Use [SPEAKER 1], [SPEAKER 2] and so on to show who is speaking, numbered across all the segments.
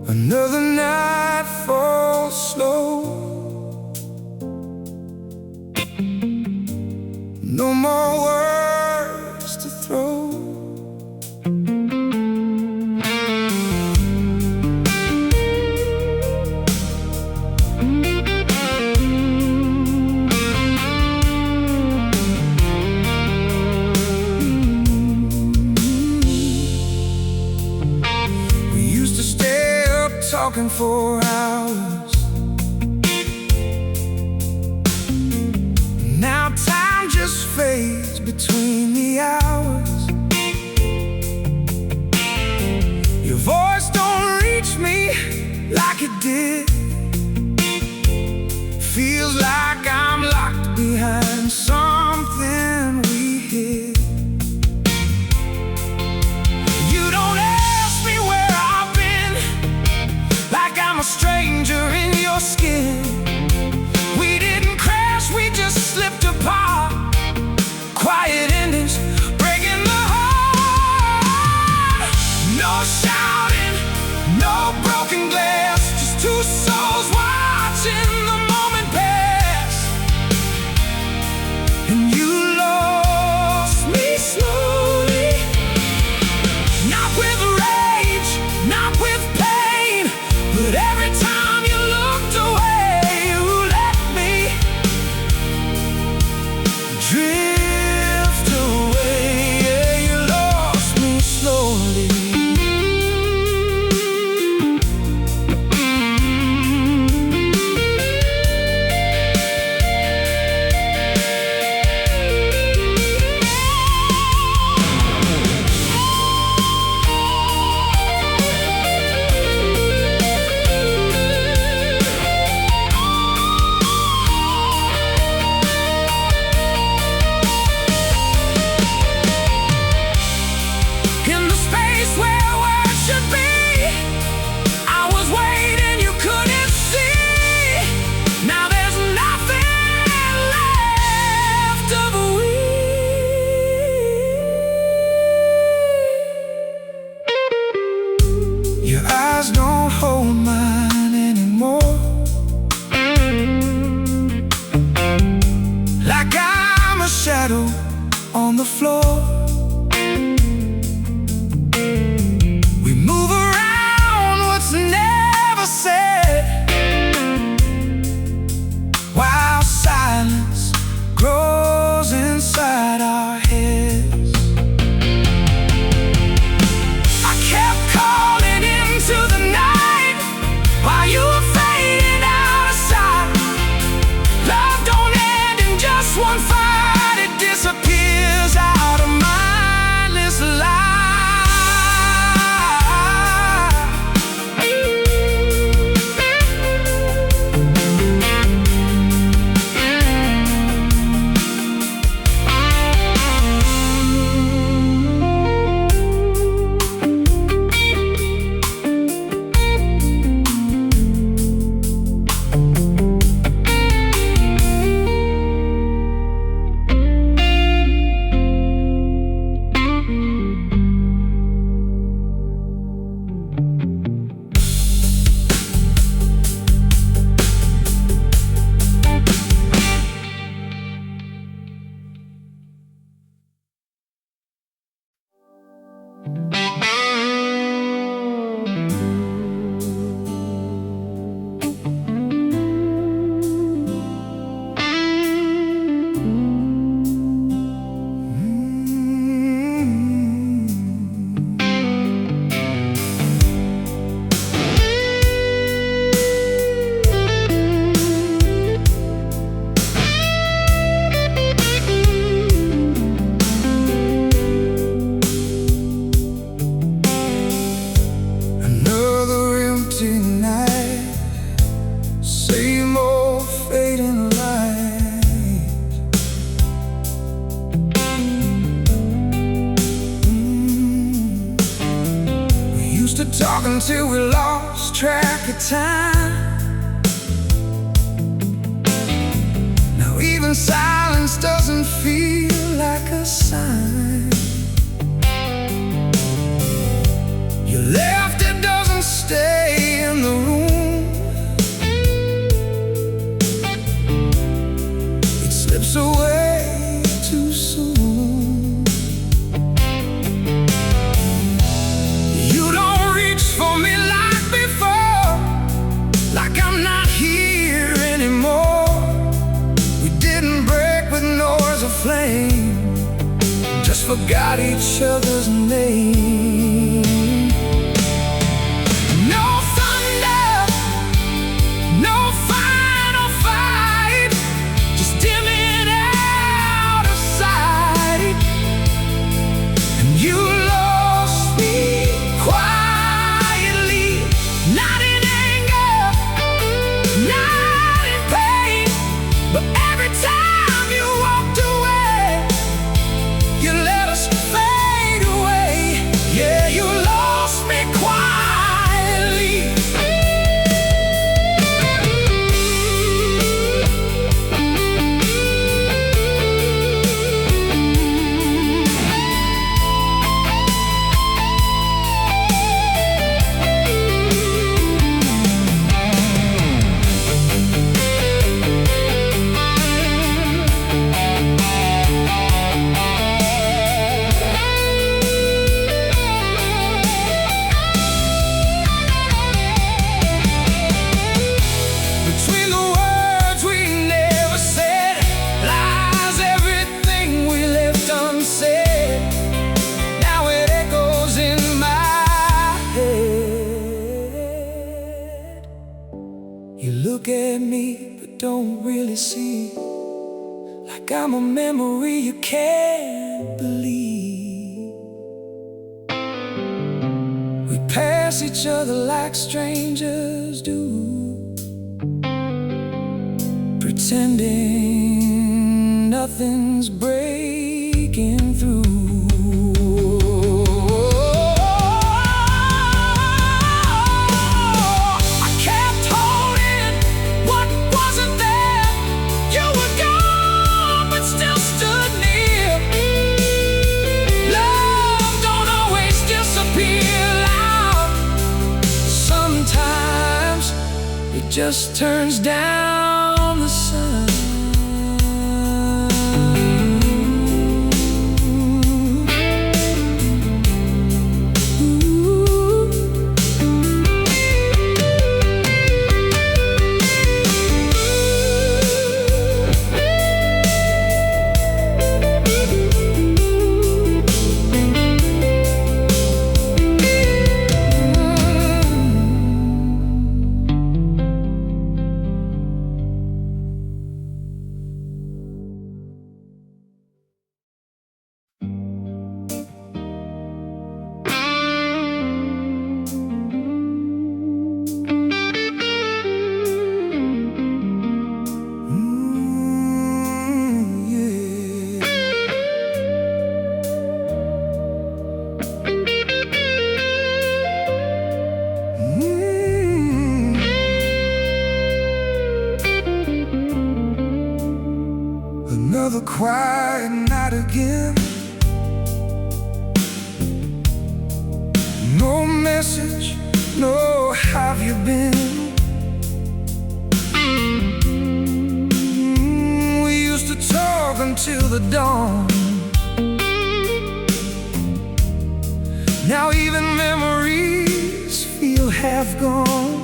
[SPEAKER 1] Another night falls slow. No more words to throw. We used to stay up talking for hours. Now time just fades between the hours. Your voice don't reach me like it did. Feels like I'm locked behind something we hid. You don't ask me where I've been, like I'm a stranger talking till we lost track of time. Now even silence doesn't feel like a sign. Your laughter doesn't stay in the room. It slips away too soon. You don't reach for me like before, like I'm not here anymore. We didn't break with noise or flame, just forgot each other's name. No thunder, no final fight, just dimming out of sight. And you lost me quietly, not in anger, not in pain, but every time you walked away, you let us fade away. Yeah, you lost me quietly. Between the words we never said lies everything we left unsaid. Now it echoes in my head. You look at me but don't really see, like I'm a memory you can't believe. We pass each other like strangers do, pretending nothing's breaking through. I kept holding what wasn't there. You were gone but still stood near. Love don't always disappear loud. Sometimes it just turns down the sun. Another quiet night again. No message, no have you been? We used to talk until the dawn. Now even memories feel half gone.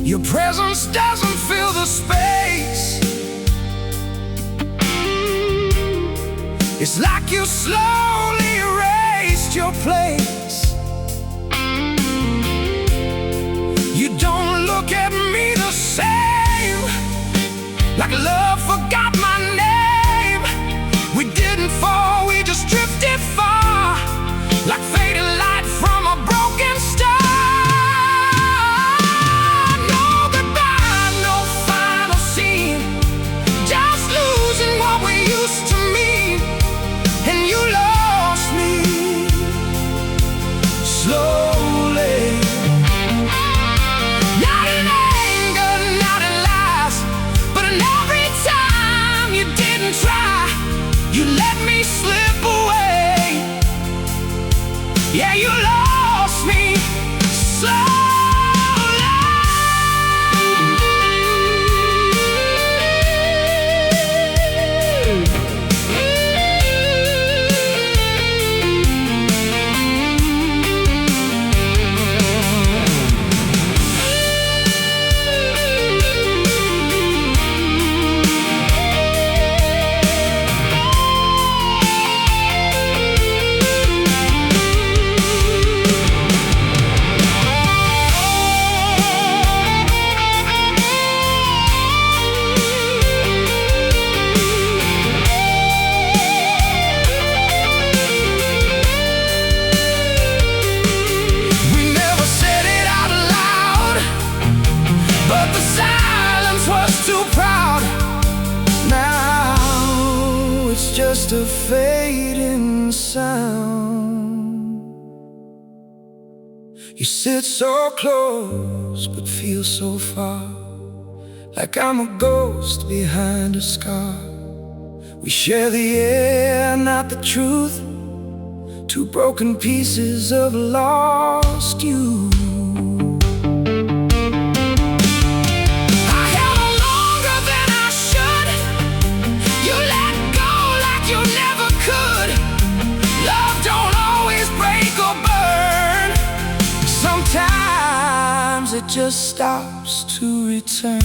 [SPEAKER 1] Your presence doesn't fill the space. It's like you slowly erased your place. You don't look at me the same, like love forgot my name. We didn't fall, we just drifted far, like fading light from a broken star. Used to me, and you lost me let me slip away. Yeah, you lost me slowly. Just a fading sound. You sit so close but feel so far, like I'm a ghost behind a scar. We share the air, not the truth, two broken pieces of lost you. It just stops to return.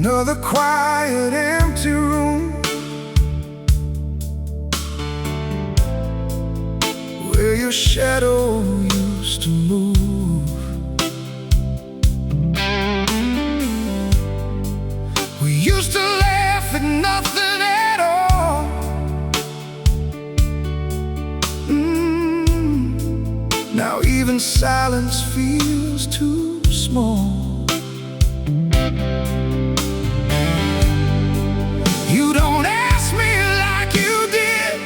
[SPEAKER 1] Another quiet, empty room, where your shadow used to move. We used to laugh at nothing at all. Now even silence feels too small. You don't ask me like you did,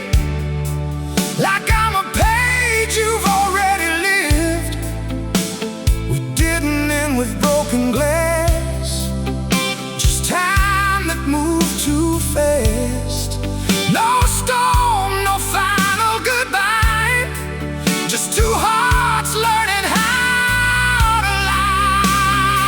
[SPEAKER 1] like I'm a page you've already lived. We didn't end with broken glass, just time that moved too fast. No storm, no final goodbye, just two hearts learning how to lie.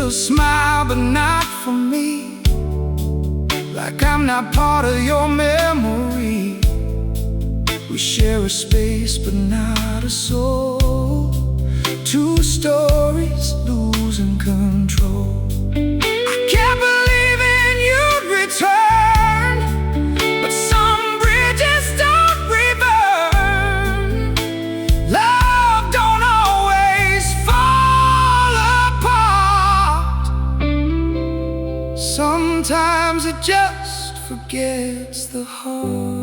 [SPEAKER 1] still smile, but not for me. Like I'm not part of your memory. We share a space, but not a soul. Two stories losing control. I can't believe in you'd return, but some bridges don't reburn. Love don't always fall apart. Sometimes it just forgets the heart.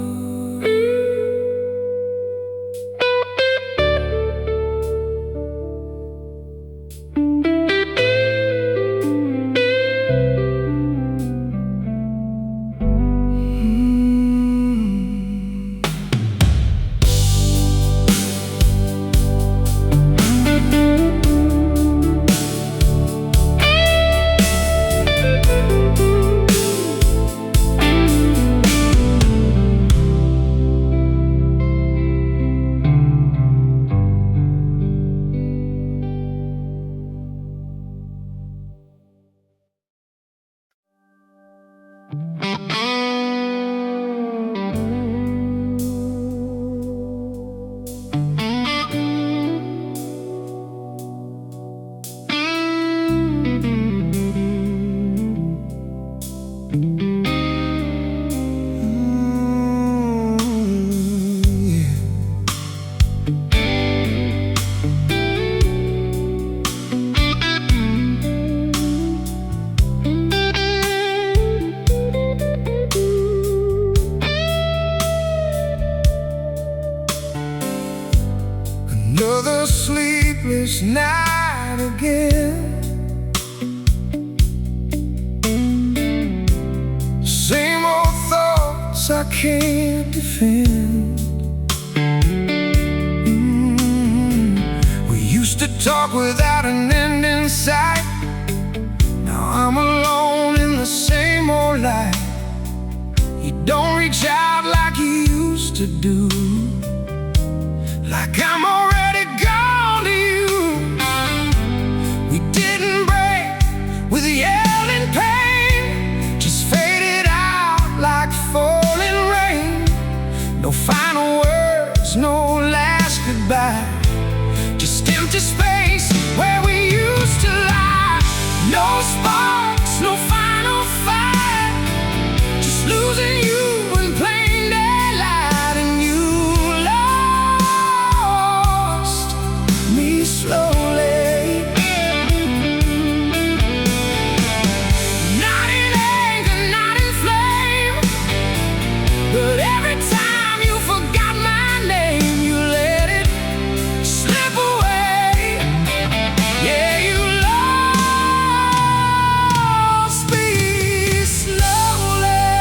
[SPEAKER 1] Another sleepless night again. Same old thoughts I can't defend. We used to talk without an end in sight. Now I'm alone in the same old light. You don't reach out like you used to do. Like I'm already gone to you. We didn't break with yelling pain, just faded out like falling rain. No final words, no last goodbye, just empty space where we used to lie. No sparks, no final fight, just losing you in plain daylight. And you lost me slowly. Not in anger, not in flame, but every time you forgot my name, you let it slip away. Yeah, you lost me slowly.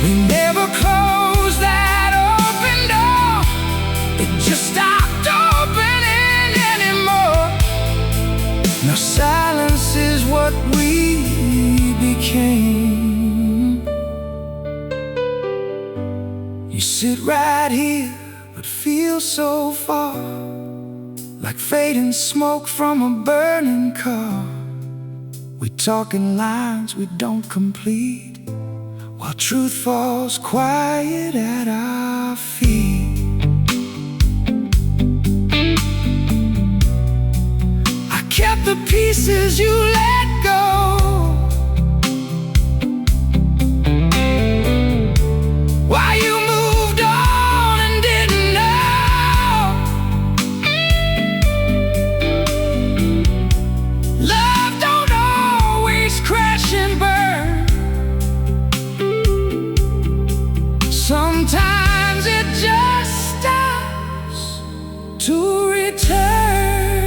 [SPEAKER 1] We never closed that open door. It just stopped opening anymore. Now silence is what we became. You sit right here, but feel so far, like fading smoke from a burning car. We talk in lines we don't complete, while truth falls quiet at our feet. I kept the pieces you let go. While you moved on and didn't know, love don't always crash and burn. Sometimes it just stops to return.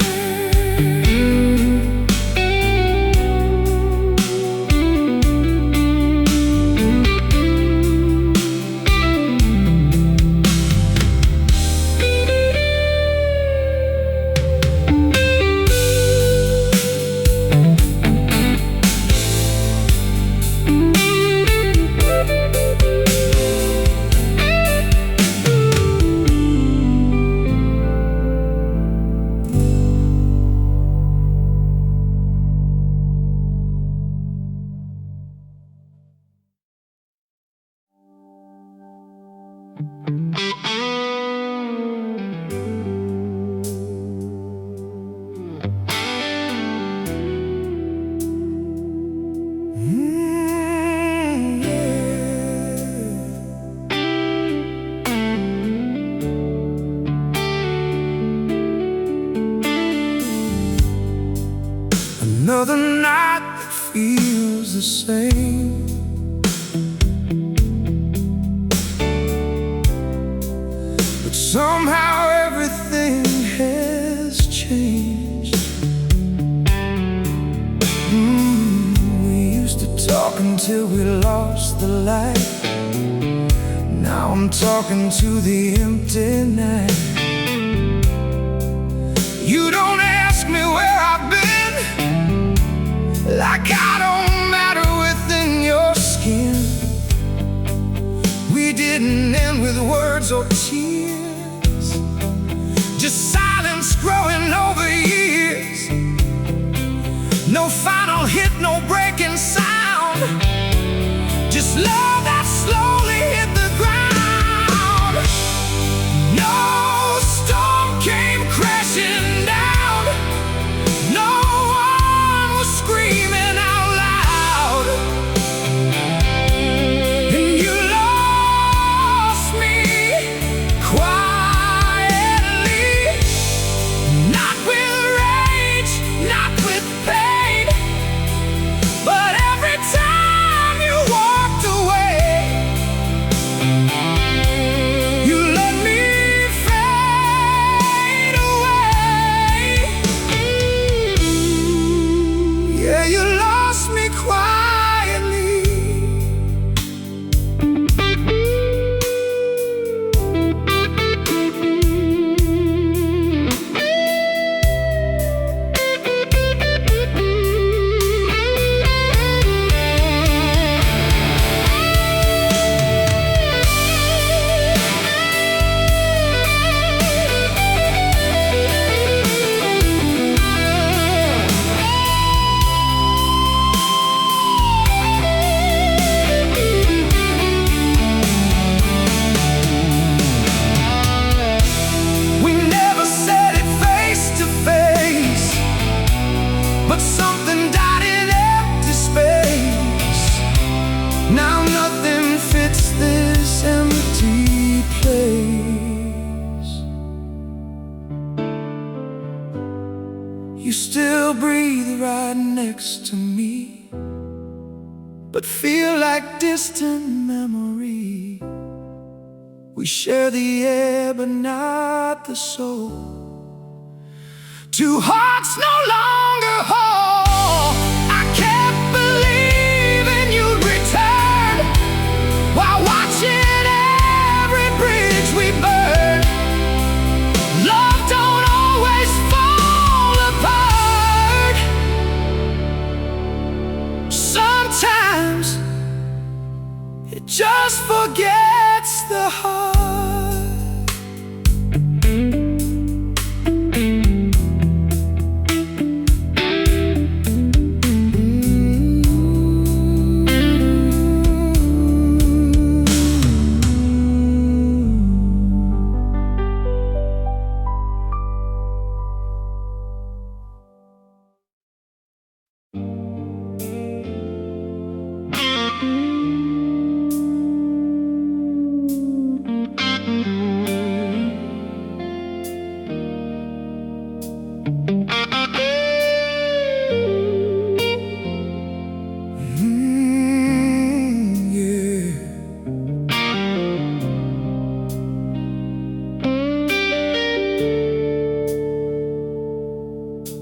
[SPEAKER 1] till we lost the light. Now I'm talking to the empty night. You don't ask me where I've been, like I don't matter within your skin. We didn't end with words or tears, just silence growing over years. No final hit, no breaking sound, just love that slowly hit the ground. No storm came crashing down, no one was screaming out loud. And you lost me quietly, not with rage, not with pain, but every time you walked away, you let me fade away. Yeah, you lost me quietly. We never said it face to face, but something died in empty space. Now nothing fits this empty place. You still breathe right next to me, but feel like distant memory. We share the air but not the soul. Two hearts no longer whole. I kept believing you'd return, while watching every bridge we burn. Love don't always fall apart. Sometimes it just forgets the heart.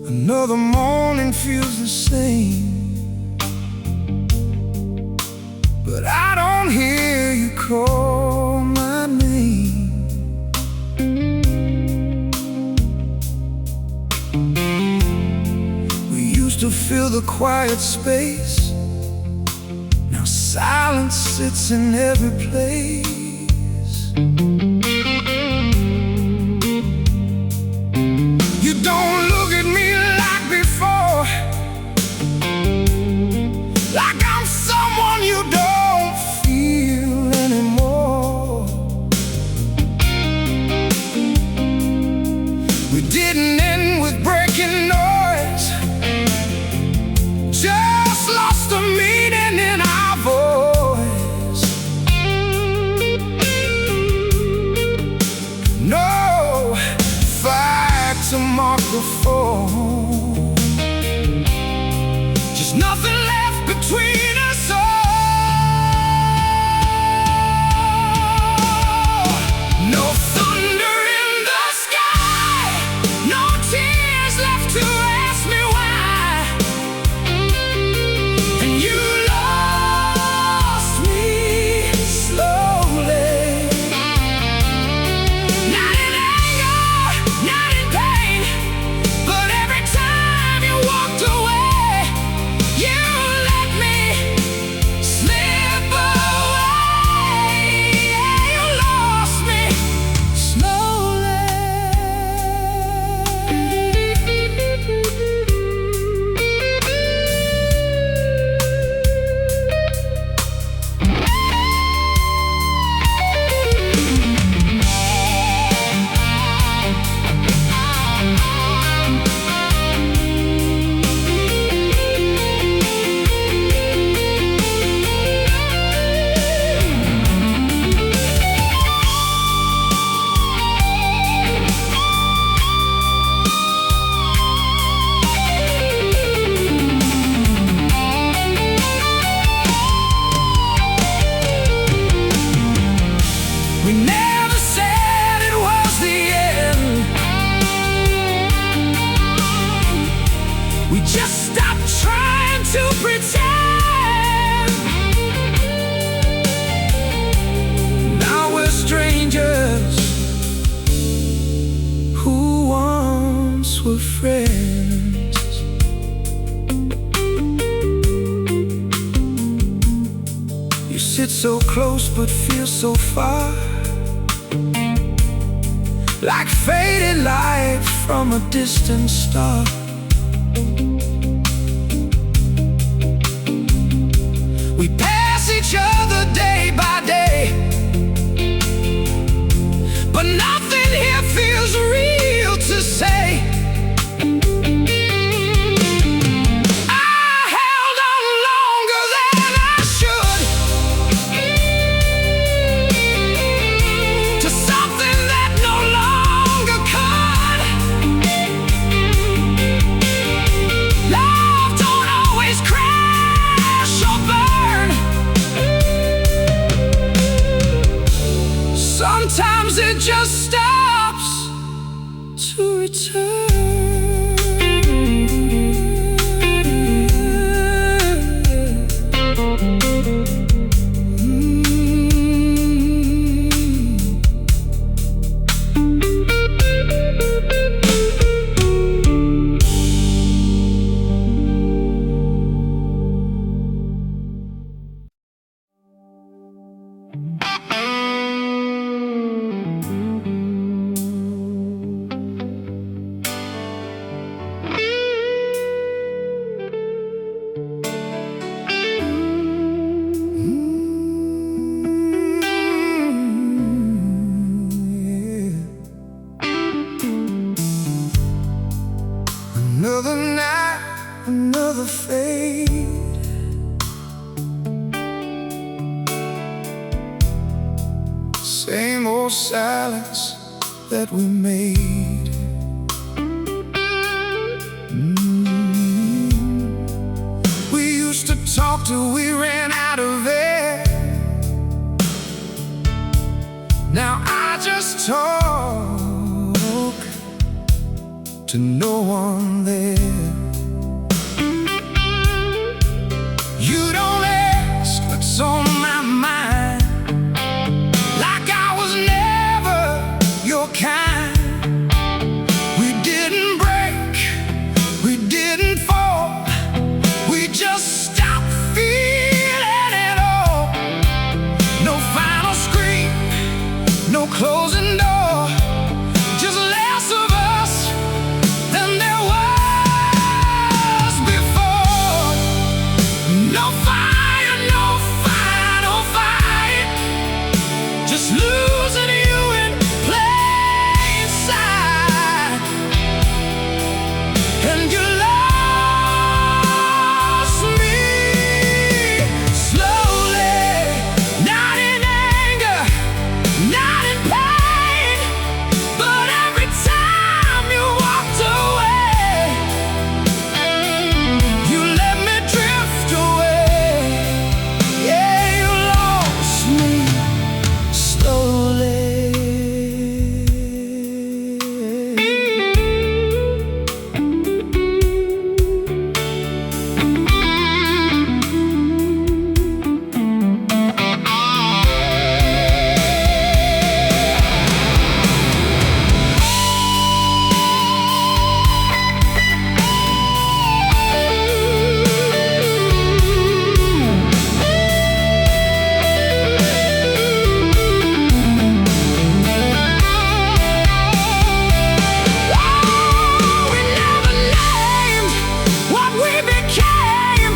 [SPEAKER 1] Another morning feels the same, but I don't hear you call my name. We used to fill the quiet space, now silence sits in every place. You don't look at me like before, like I'm someone you don't feel anymore. We didn't end with breaking noise, just lost the meaning in our voice. No fire to mark the fall, just nothing left between us all. No thunder in the sky, no tears left to ask me why. And you lost So close but feel so far, like faded light from a distant star. We pass each other day by day, but nothing here feels real to say. I held on longer than I should to something that no longer could. Love don't always crash or burn. Sometimes it just stops to return. Another night, another fade. Same old silence that we made. We used to talk till we ran out of air. Now I just talk to no one there. You don't ask what's on my mind, like I was never your kind. We didn't break, we didn't fall, we just stopped feeling it all. No final scream, no closing door, just less of us than there was before. No fire, no final fight, just losing you in plain sight. And you lost me slowly, not in anger, not in pain, but every time you walked away, you let me drift away. Yeah, you lost me slowly. We never named what we became.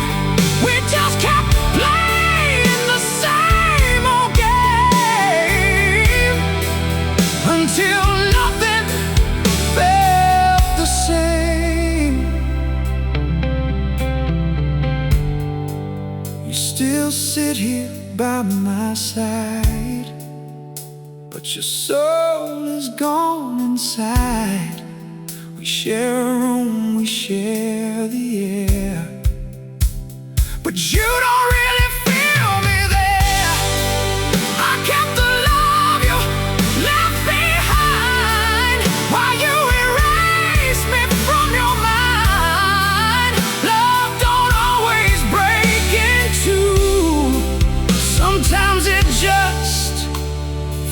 [SPEAKER 1] We just kept playing the same old game until nothing felt the same. You still sit here by my side, but your soul is gone inside. We share a room, we share the air, but you don't really feel me there. I kept the love you left behind while you erased me from your mind. Love don't always break in two. Sometimes it just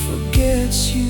[SPEAKER 1] forgets you.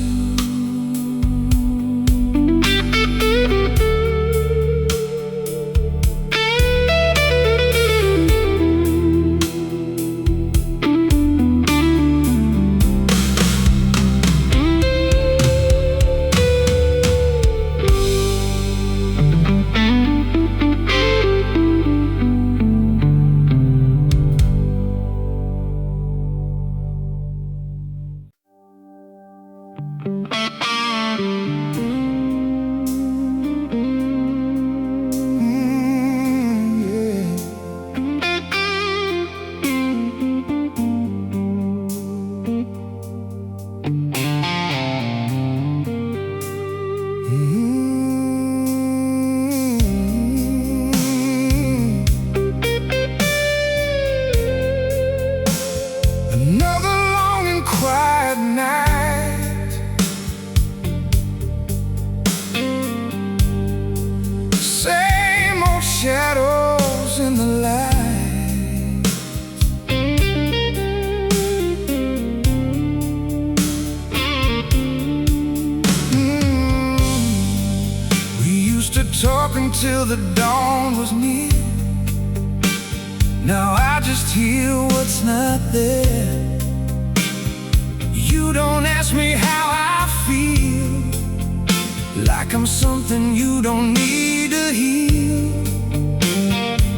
[SPEAKER 1] Another long and quiet night. Same old shadows in the light. We used to talk until the dawn was near. Now I just hear what's not there. You don't ask me how I feel, like I'm something you don't need to heal.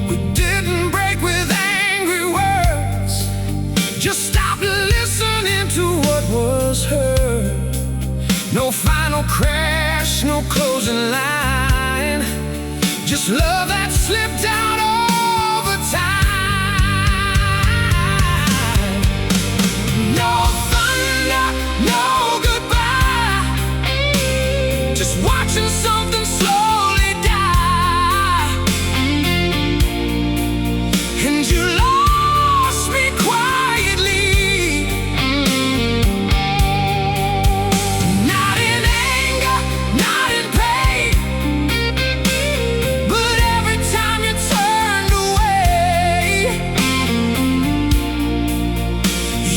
[SPEAKER 1] We didn't break with angry words, just stop listening to what was heard. No final crash, no closing line, just love that slipped out over time. No thunder, no goodbye, just watching something slowly die. And you lost me quietly, not in anger, not in pain, but every time you turned away,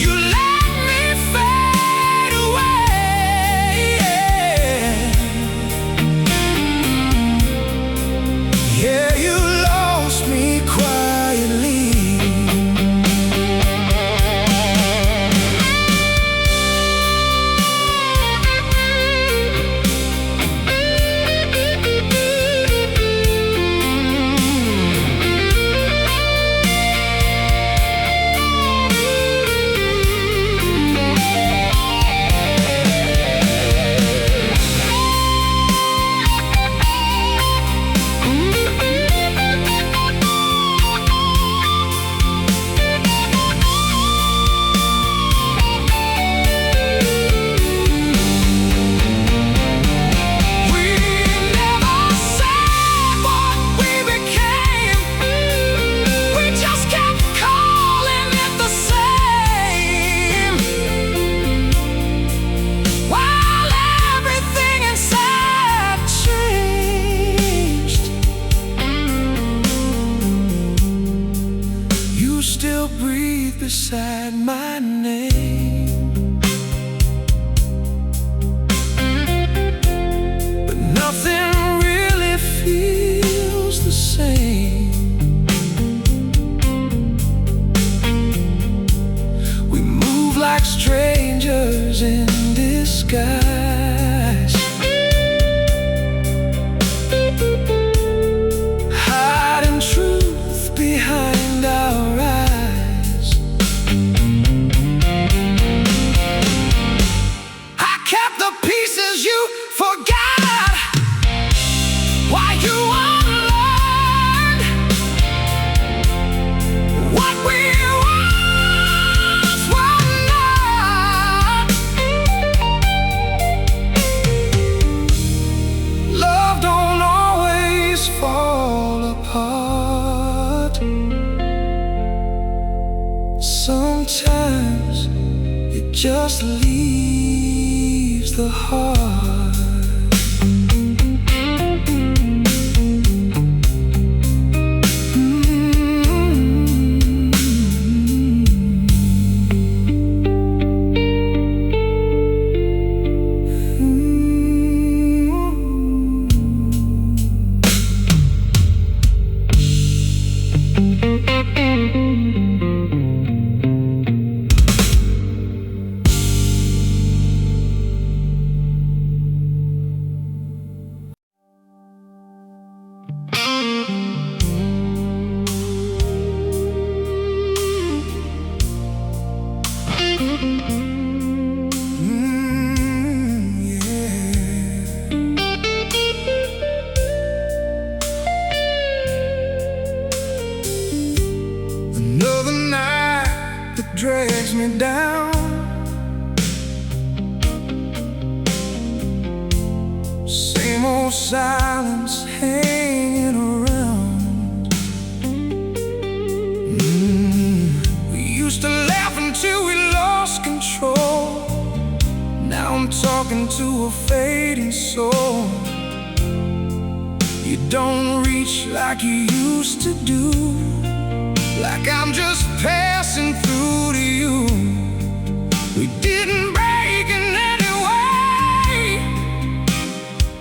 [SPEAKER 1] you let me fade away. Yeah, you lost me quietly. We never said what we became, we just kept calling it the same, while everything inside changed. You still breathe beside my name, but nothing really feels the same. We move like strangers in disguise, hiding truth behind our eyes. I kept the pieces you forgot, why you unlearned what we once were not. Love don't always fall apart. Sometimes it just leaves the heart. Another night that drags me down. Same old silence hanging around. We used to laugh until we to a fading soul. You don't reach like you used to do, like I'm just passing through to you. We didn't break in any way,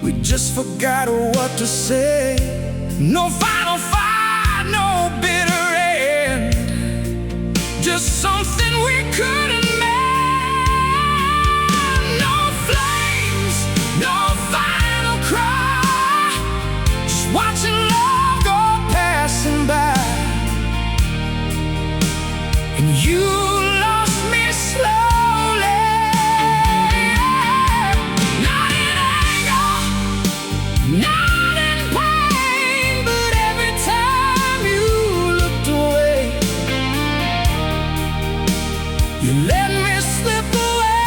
[SPEAKER 1] we just forgot what to say. No final fight, no bitter end, just something we couldn't mend. No flames, no final cry, just watching love go passing by. And you lost me slowly, not in anger, not in pain, but every time you looked away, you let me slip away.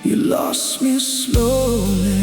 [SPEAKER 1] You lost me slowly.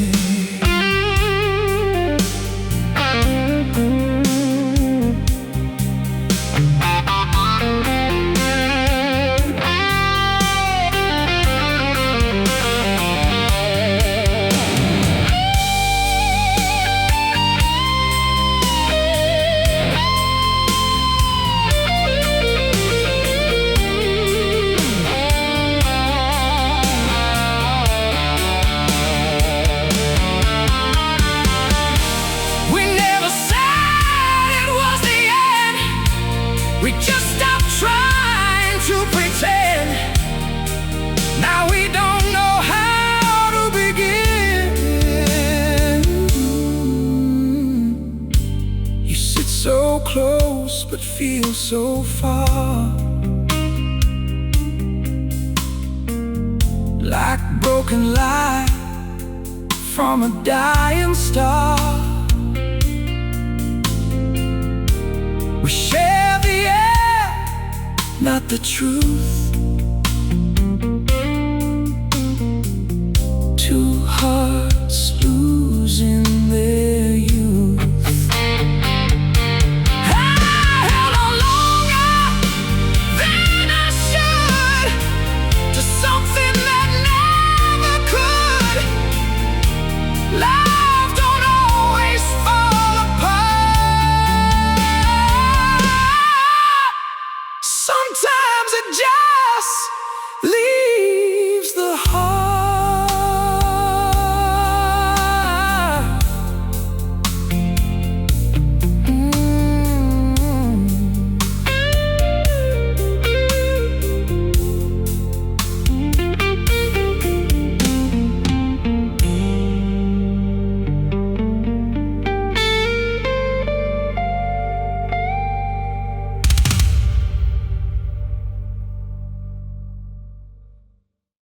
[SPEAKER 1] We just stopped trying to pretend. Now we don't know how to begin. You sit so close but feel so far, like broken light from a dying star. We share the air, not the truth.